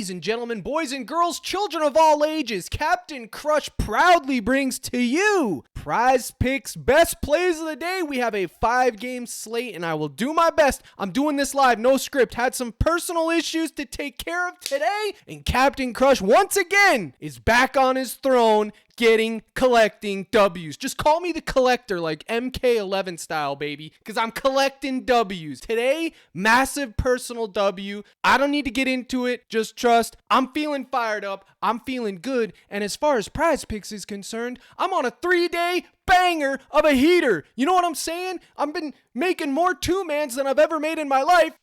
Ladies and gentlemen, boys and girls, children of all ages, Captain Crush proudly brings to you PrizePicks Best Plays of the Day. We have a 5-game slate, and I will do my best. I'm doing this live, no script. Had some personal issues to take care of today, and Captain Crush, once again, is back on his throne, collecting W's. Just call me the collector, like MK11 style, baby, because I'm collecting W's. Today, massive personal W. I don't need to get into it. Just trust. I'm feeling fired up. I'm feeling good. And as far as PrizePicks is concerned, I'm on a 3-day banger of a heater. You know what I'm saying? I've been making more two-mans than I've ever made in my life.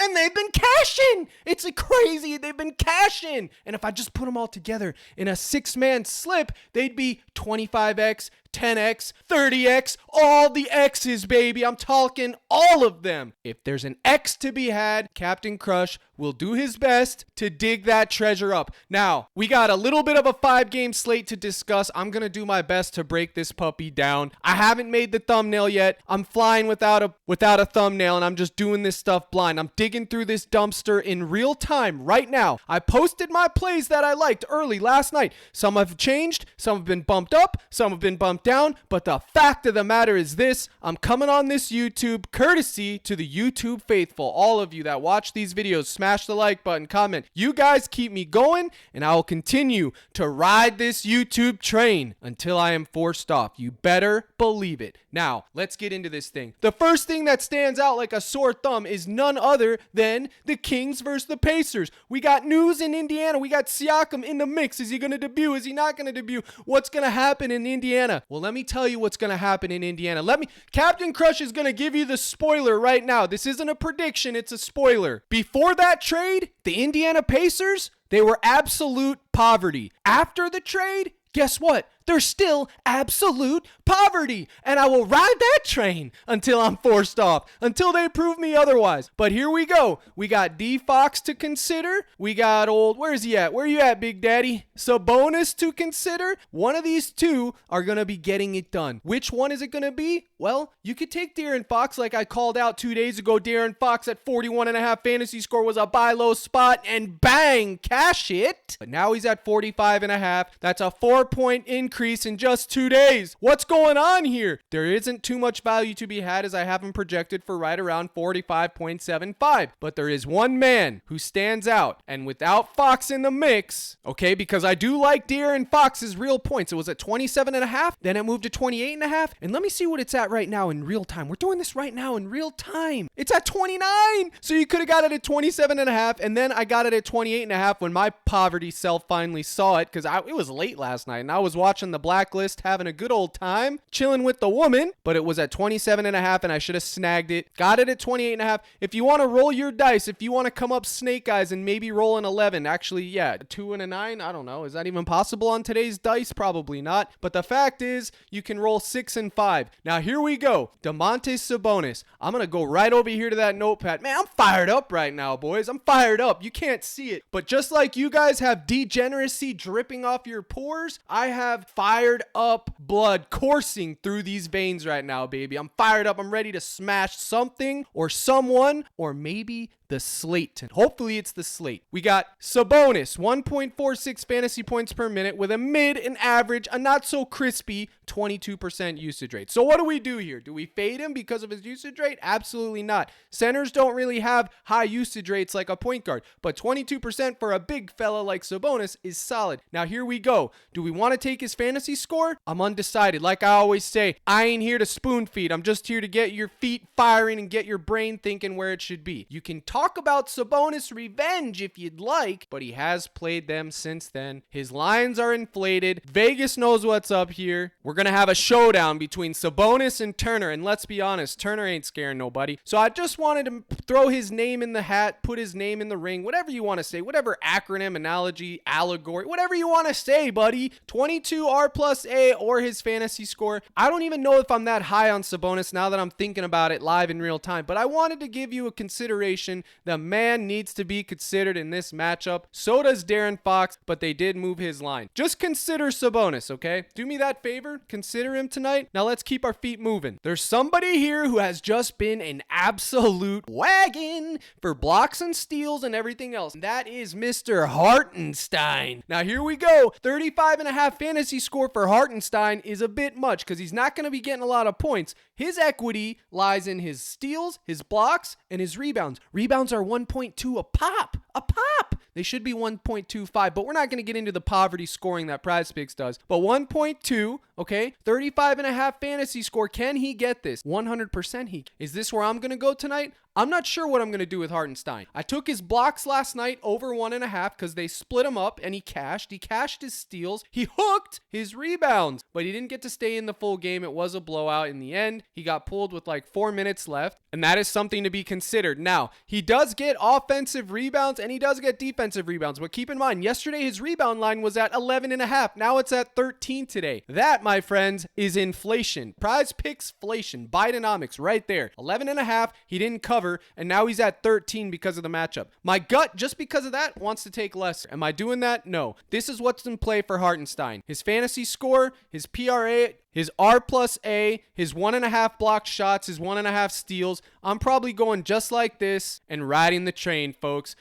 And they've been cashing. It's crazy. They've been cashing. And if I just put them all together in a 6-man slip, they'd be 25x, 10x, 30x, all the X's, baby. I'm talking all of them. If there's an X to be had, Captain Crush will do his best to dig that treasure up. Now, we got a little bit of a 5-game slate to discuss. I'm going to do my best to break this puppy down. I haven't made the thumbnail yet. I'm flying without a thumbnail, and I'm just doing this stuff blind. I'm digging through this dumpster in real time right now. I posted my plays that I liked early last night. Some have changed. Some have been bumped up. Some have been bumped down. But the fact of the matter is this: I'm coming on this YouTube courtesy to the YouTube faithful. All of you that watch these videos, smash the like button, comment. You guys keep me going, and I will continue to ride this YouTube train until I am forced off. You better believe it. Now, let's get into this thing. The first thing that stands out like a sore thumb is none other than the Kings versus the Pacers. We got news in Indiana. We got Siakam in the mix. Is he going to debut? Is he not going to debut? What's going to happen in Indiana? Well, let me tell you what's going to happen in Indiana. Captain Crush is going to give you the spoiler right now. This isn't a prediction, it's a spoiler. Before that trade, the Indiana Pacers, they were absolute poverty. After the trade, guess what? They're still absolute poverty. And I will ride that train until I'm forced off, until they prove me otherwise. But here we go. We got D Fox to consider. We got where's he at? Where you at, Big Daddy? Sabonis to consider. One of these two are going to be getting it done. Which one is it going to be? Well, you could take De'Aaron Fox, like I called out 2 days ago. De'Aaron Fox at 41.5 fantasy score was a buy low spot, and bang, cash it. But now he's at 45.5. That's a 4-point increase in just 2 days. What's going on here? There isn't too much value to be had, as I have him projected for right around 45.75. But there is one man who stands out, and without Fox in the mix, okay, because I do like De'Aaron Fox's real points. It was at 27.5, then it moved to 28.5, and let me see what it's at right now in real time. We're doing this right now in real time. It's at 29. So you could have got it at 27.5, and then I got it at 28.5 when my poverty self finally saw it, because it was late last night, and I was watching the Blacklist, having a good old time, chilling with the woman, but it was at 27.5, and I should have snagged it. Got it at 28.5. If you want to roll your dice, if you want to come up snake eyes and maybe roll an 11, actually, yeah, 2 and a 9, I don't know. Is that even possible on today's dice? Probably not. But the fact is, you can roll 6 and 5. Now, here we go. Domantas Sabonis. I'm going to go right over here to that notepad. Man, I'm fired up right now, boys. I'm fired up. You can't see it. But just like you guys have degeneracy dripping off your pores, I have fired up blood coursing through these veins right now, baby. I'm fired up. I'm ready to smash something or someone, or maybe the slate. Hopefully it's the slate. We got Sabonis, 1.46 fantasy points per minute with a mid and average, a not so crispy 22% usage rate. So what do we do here? Do we fade him because of his usage rate? Absolutely not. Centers don't really have high usage rates like a point guard, but 22% for a big fella like Sabonis is solid. Now here we go. Do we want to take his fantasy score? I'm undecided. Like I always say, I ain't here to spoon feed. I'm just here to get your feet firing and get your brain thinking where it should be. You can talk about Sabonis revenge if you'd like, but he has played them since then. His lines are inflated. Vegas knows what's up here. We're going to have a showdown between Sabonis and Turner, and let's be honest, Turner ain't scaring nobody. So I just wanted to throw his name in the hat, put his name in the ring, whatever you want to say, whatever acronym, analogy, allegory, whatever you want to say, buddy. 22 R plus A or his fantasy score. I don't even know if I'm that high on Sabonis now that I'm thinking about it live in real time, but I wanted to give you a consideration. The man needs to be considered in this matchup. So does Darren Fox, but they did move his line. Just consider Sabonis, okay? Do me that favor. Consider him tonight. Now let's keep our feet moving. There's somebody here who has just been an absolute wagon for blocks and steals and everything else. And that is Mr. Hartenstein. Now here we go. 35.5 fantasy score for Hartenstein is a bit much because he's not going to be getting a lot of points. His equity lies in his steals, his blocks, and his rebounds. Rebounds are 1.2 a pop. A pop! They should be 1.25, but we're not going to get into the poverty scoring that PrizePicks does. But 1.2, okay, 35.5 fantasy score. Can he get this? 100% he. Is this where I'm going to go tonight? I'm not sure what I'm going to do with Hartenstein. I took his blocks last night over 1.5 because they split him up and he cashed. He cashed his steals. He hooked his rebounds, but he didn't get to stay in the full game. It was a blowout in the end. He got pulled with like 4 minutes left, and that is something to be considered. Now, he does get offensive rebounds and he does get defensive rebounds, but keep in mind, yesterday his rebound line was at 11.5. Now it's at 13 today. That, my friends, is inflation. PrizePicks inflation. Bidenomics right there. 11.5. He didn't cover, and now he's at 13 because of the matchup. My gut, just because of that, wants to take less. Am I doing that? No. This is what's in play for Hartenstein. His fantasy score, his PRA, his R plus A, his 1.5 blocked shots, his 1.5 steals. I'm probably going just like this and riding the train, folks.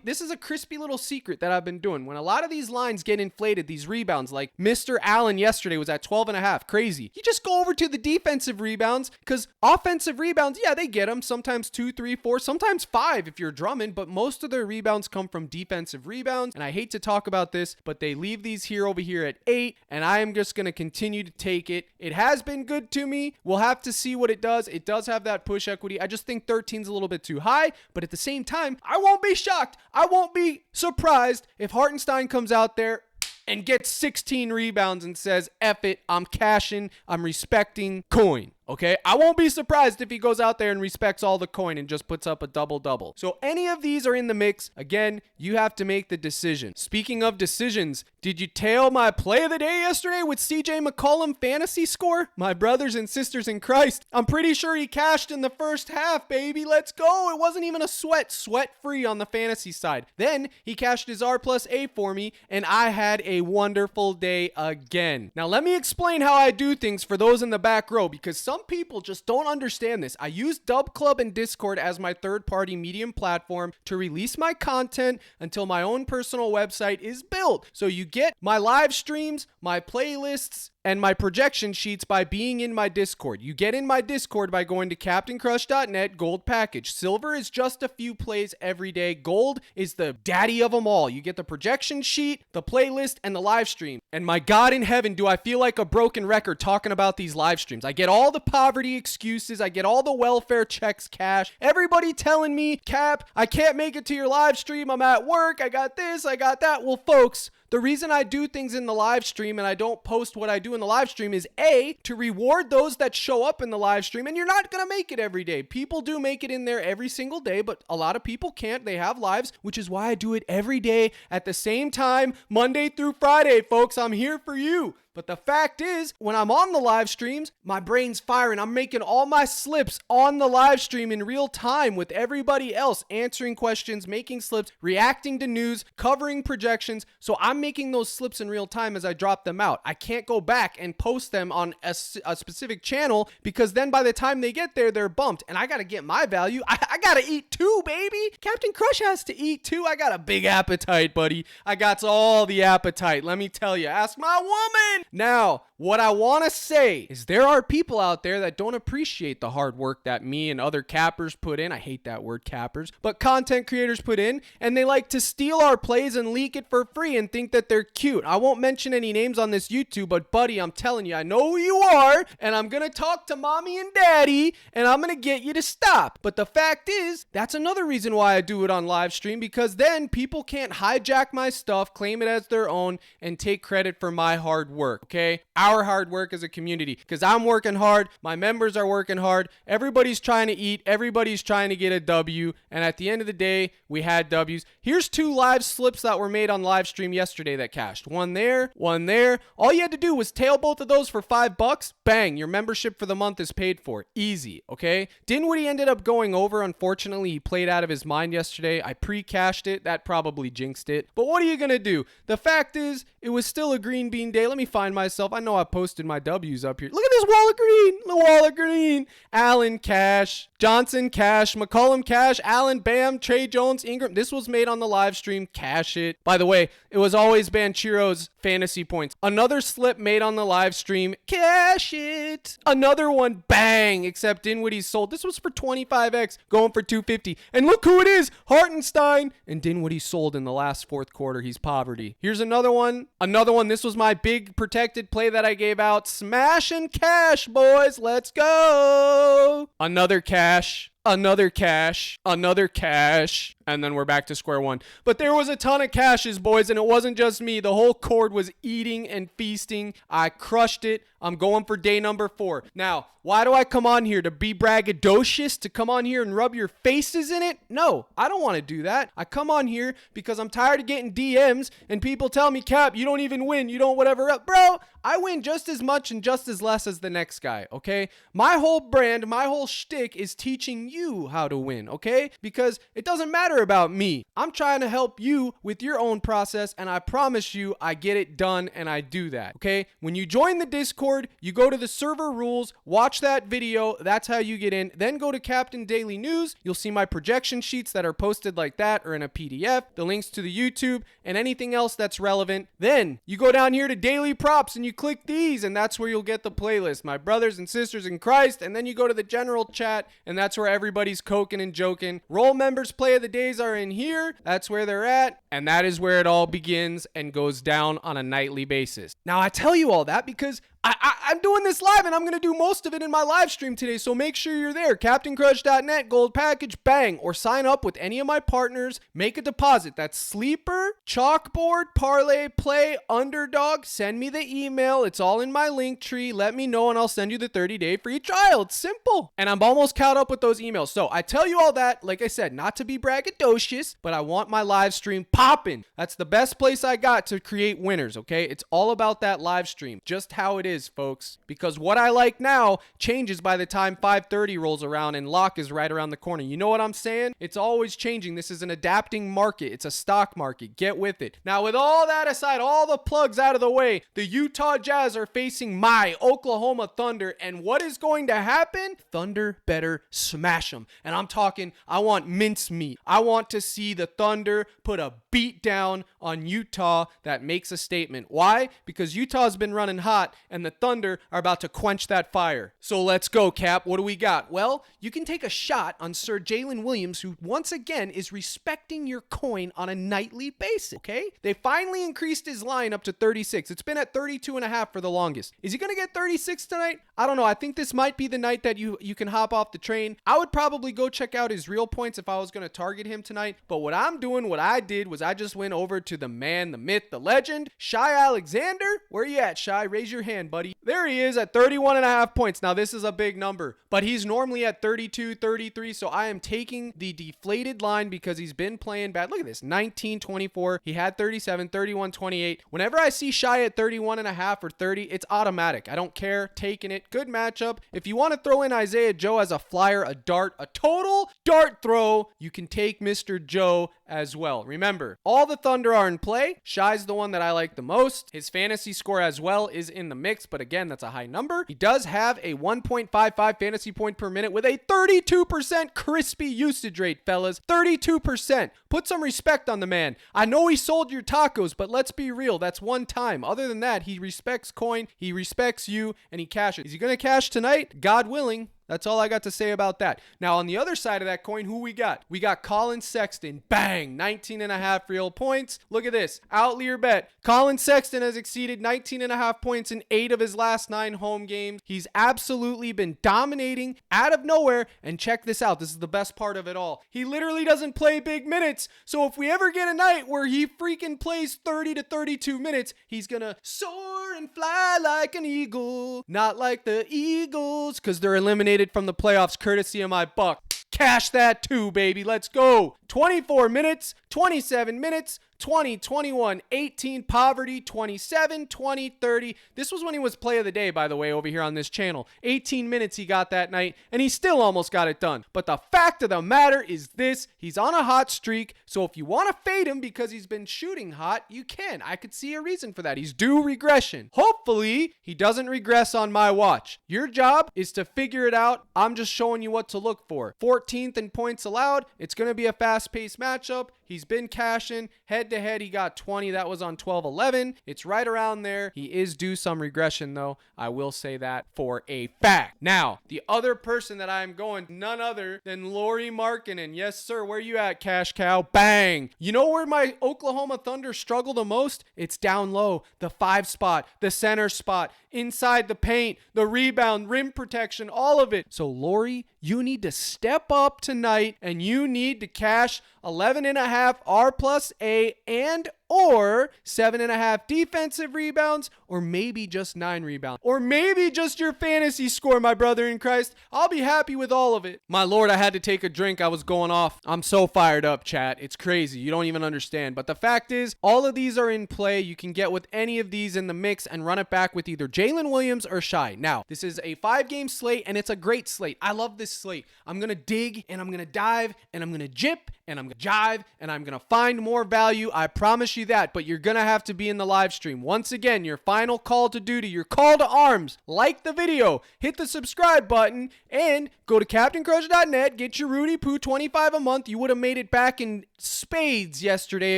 This is a crispy little secret that I've been doing. When a lot of these lines get inflated, these rebounds, like Mr. Allen yesterday was at 12.5, crazy. You just go over to the defensive rebounds, because offensive rebounds, yeah, they get them. Sometimes 2, 3, 4, sometimes 5 if you're Drummond, but most of their rebounds come from defensive rebounds. And I hate to talk about this, but they leave these here over here at 8, and I am just going to continue to take it. It has been good to me. We'll have to see what it does. It does have that push equity. I just think 13 is a little bit too high, but at the same time, I won't be shocked. I won't be surprised if Hartenstein comes out there and gets 16 rebounds and says, F it, I'm cashing, I'm respecting coin. Okay, I won't be surprised if he goes out there and respects all the coin and just puts up a double-double. So any of these are in the mix. Again, you have to make the decision. Speaking of decisions, did you tail my play of the day yesterday with CJ McCollum fantasy score? My brothers and sisters in Christ, I'm pretty sure he cashed in the first half, baby. Let's go. It wasn't even a sweat-free on the fantasy side. Then he cashed his R plus A for me, and I had a wonderful day again. Now let me explain how I do things for those in the back row, because some people just don't understand this. I use Dub Club and Discord as my third-party medium platform to release my content until my own personal website is built. So you get my live streams, my playlists, and my projection sheets by being in my Discord. You get in my Discord by going to CaptainCrush.net Gold Package. Silver is just a few plays every day. Gold is the daddy of them all. You get the projection sheet, the playlist, and the live stream. And my God in heaven, do I feel like a broken record talking about these live streams. I get all the poverty excuses. I get all the welfare checks cash. Everybody telling me, Cap, I can't make it to your live stream. I'm at work. I got this. I got that. Well, folks, the reason I do things in the live stream and I don't post what I do in the live stream is A, to reward those that show up in the live stream, and you're not going to make it every day. People do make it in there every single day, but a lot of people can't. They have lives, which is why I do it every day at the same time, Monday through Friday, folks. I'm here for you. But the fact is, when I'm on the live streams, my brain's firing. I'm making all my slips on the live stream in real time with everybody else, answering questions, making slips, reacting to news, covering projections. So I'm making those slips in real time as I drop them out. I can't go back and post them on a specific channel, because then by the time they get there, they're bumped. And I got to get my value. I got to eat too, baby. Captain Crush has to eat too. I got a big appetite, buddy. I got all the appetite. Let me tell you, ask my woman. Now, what I want to say is there are people out there that don't appreciate the hard work that me and other cappers put in. I hate that word, cappers, but content creators put in, and they like to steal our plays and leak it for free and think that they're cute. I won't mention any names on this YouTube, but buddy, I'm telling you, I know who you are, and I'm going to talk to mommy and daddy, and I'm going to get you to stop. But the fact fact is, that's another reason why I do it on live stream, because then people can't hijack my stuff, claim it as their own, and take credit for my hard work, okay? Our hard work as a community, because I'm working hard, my members are working hard, everybody's trying to eat, everybody's trying to get a W, and at the end of the day, we had W's. Here's 2 live slips that were made on live stream yesterday that cashed. One there, one there. All you had to do was tail both of those for $5. Bang, your membership for the month is paid for. Easy, okay? Dinwiddie ended up going over. Unfortunately, he played out of his mind yesterday. I pre-cashed it. That probably jinxed it. But what are you going to do? The fact is, it was still a green bean day. Let me find myself. I know I posted my W's up here. Look at this wall of green. The wall of green. Allen cash. Johnson cash. McCollum cash. Allen, Bam, Trey Jones, Ingram. This was made on the live stream. Cash it. By the way, it was always Banchero's fantasy points. Another slip made on the live stream. Cash it. Another one. Bang. Except Dinwiddie sold. This was for 25x. Going for 250. And look who it is. Hartenstein. And Dinwiddie sold in the last fourth quarter. He's poverty. Here's another one. Another one. This was my big protected play that I gave out. Smash and cash, boys. Let's go. Another cash. Another cash, another cash, and then we're back to square one. But there was a ton of cashes, boys, and it wasn't just me. The whole cord was eating and feasting. I crushed it. I'm going for day number 4. Now, why do I come on here? To be braggadocious? To come on here and rub your faces in it? No, I don't want to do that. I come on here because I'm tired of getting DMs and people tell me, Cap, you don't even win. You don't whatever. Bro, I win just as much and just as less as the next guy, okay? My whole brand, my whole shtick is teaching you how to win, okay? Because it doesn't matter about me. I'm trying to help you with your own process, and I promise you I get it done, and I do that, okay? When you join the Discord, you go to the server rules, watch that video, that's how you get in, then go to Captain Daily News, you'll see my projection sheets that are posted like that or in a PDF, the links to the YouTube, and anything else that's relevant. Then you go down here to Daily Props and you click these, and that's where you'll get the playlist, my brothers and sisters in Christ, and then you go to the general chat, and that's where everybody's coking and joking. Role members play of the days are in here, that's where they're at, and that is where it all begins and goes down on a nightly basis. Now I tell you all that because I'm doing this live and I'm going to do most of it in my live stream today, so make sure you're there. CaptainCrush.net, gold package, bang. Or sign up with any of my partners, make a deposit. That's Sleeper, Chalkboard, Parlay, Play, Underdog. Send me the email. It's all in my link tree. Let me know and I'll send you the 30-day free trial. It's simple. And I'm almost caught up with those emails. So I tell you all that, like I said, not to be braggadocious, but I want my live stream popping. That's the best place I got to create winners, okay? It's all about that live stream, just how it is, folks, because what I like now changes by the time 5:30 rolls around and lock is right around the corner. You know what I'm saying? It's always changing. This is an adapting market. It's a stock market. Get with it. Now, with all that aside, all the plugs out of the way, the Utah Jazz are facing my Oklahoma Thunder, and what is going to happen? Thunder better smash them. And I'm talking, I want mincemeat. I want to see the Thunder put a beat down on Utah that makes a statement. Why? Because Utah's been running hot and the Thunder are about to quench that fire. So let's go, Cap. What do we got? Well, you can take a shot on Sir Jalen Williams, who once again is respecting your coin on a nightly basis, okay? They finally increased his line up to 36. It's been at 32.5 for the longest. Is he going to get 36 tonight? I don't know. I think this might be the night that you can hop off the train. I would probably go check out his real points if I was going to target him tonight. But what I did was I just went over to the man, the myth, the legend, Shai Alexander. Where you at, Shai? Raise your hand, buddy. There he is at 31.5 points. Now, this is a big number, but he's normally at 32, 33, so I am taking the deflated line because he's been playing bad. Look at this, 19, 24. He had 37, 31, 28. Whenever I see Shai at 31.5 or 30, it's automatic. I don't care. Taking it. Good matchup. If you want to throw in Isaiah Joe as a flyer, a dart, a total dart throw, you can take Mr. Joe as well. Remember, all the Thunder are in play. Shai's the one that I like the most. His fantasy score as well is in the mix, but again, that's a high number. He does have a 1.55 fantasy point per minute with a 32% crispy usage rate, fellas. 32%. Put some respect on the man. I know he sold your tacos, but let's be real. That's one time. Other than that, he respects coin, he respects you, and he cashes. Is he going to cash tonight? God willing. That's all I got to say about that. Now, on the other side of that coin, who we got? We got Colin Sexton. Bang! 19.5 real points. Look at this. Outlier Bet. Colin Sexton has exceeded 19.5 points in 8 of his last 9 home games. He's absolutely been dominating out of nowhere. And check this out. This is the best part of it all. He literally doesn't play big minutes. So if we ever get a night where he freaking plays 30 to 32 minutes, he's gonna soar and fly like an eagle. Not like the Eagles, because they're eliminated from the playoffs courtesy of my buck. Cash that too, baby. Let's go. 24 minutes, 27 minutes, 20, 21, 18, poverty, 27, 20, 30. This was when he was play of the day, by the way, over here on this channel. 18 minutes he got that night, and he still almost got it done. But the fact of the matter is this: he's on a hot streak, so if you want to fade him because he's been shooting hot, you can. I could see a reason for that. He's due regression. Hopefully, he doesn't regress on my watch. Your job is to figure it out. I'm just showing you what to look for. 14th in points allowed. It's going to be a fast-paced matchup. He's been cashing. Head-to-head, he got 20. That was on 12-11. It's right around there. He is due some regression, though. I will say that for a fact. Now, the other person that I'm going, none other than Lauri Markkanen. Yes, sir. Where you at, Cash Cow? Bang. You know where my Oklahoma Thunder struggle the most? It's down low. The 5 spot, the center spot, inside the paint, the rebound, rim protection, all of it. So, Lauri, you need to step up tonight, and you need to cash 11.5 R plus A and or 7.5 defensive rebounds, or maybe just 9 rebounds, or maybe just your fantasy score, my brother in Christ. I'll be happy with all of it. My Lord, I had to take a drink. I was going off. I'm so fired up, chat. It's crazy. You don't even understand. But the fact is, all of these are in play. You can get with any of these in the mix and run it back with either Jalen Williams or Shai. Now, this is a 5-game slate, and it's a great slate. I love this slate. I'm going to dig, and I'm going to dive, and I'm going to jip, and I'm going to jive, and I'm going to find more value. I promise you that, but you're going to have to be in the live stream. Once again, your final call to duty, your call to arms. Like the video, hit the subscribe button, and go to CaptainCrush.net, get your Rudy Poo 25 a month. You would have made it back in spades yesterday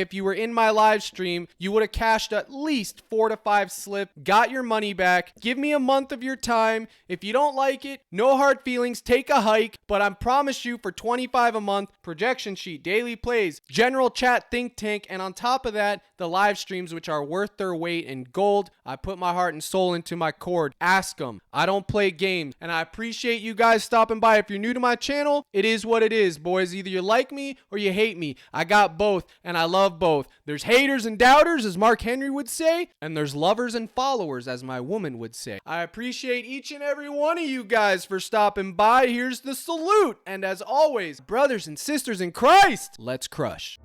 if you were in my live stream. You would have cashed at least 4 to 5 slip, got your money back. Give me a month of your time. If you don't like it, no hard feelings, take a hike, but I promise you for 25 a month, projection sheet, daily plays, general chat, think tank, and on top of that, the live streams, which are worth their weight in gold. I put my heart and soul into my cord. Ask them. I don't play games, and I appreciate you guys stopping by. If you're new to my channel, it is what it is, boys. Either you like me or you hate me. I got both, and I love both. There's haters and doubters, as Mark Henry would say, and there's lovers and followers, as my woman would say. I appreciate each and every one of you guys for stopping by. Here's the salute, and as always, brothers and sisters in Christ, let's crush.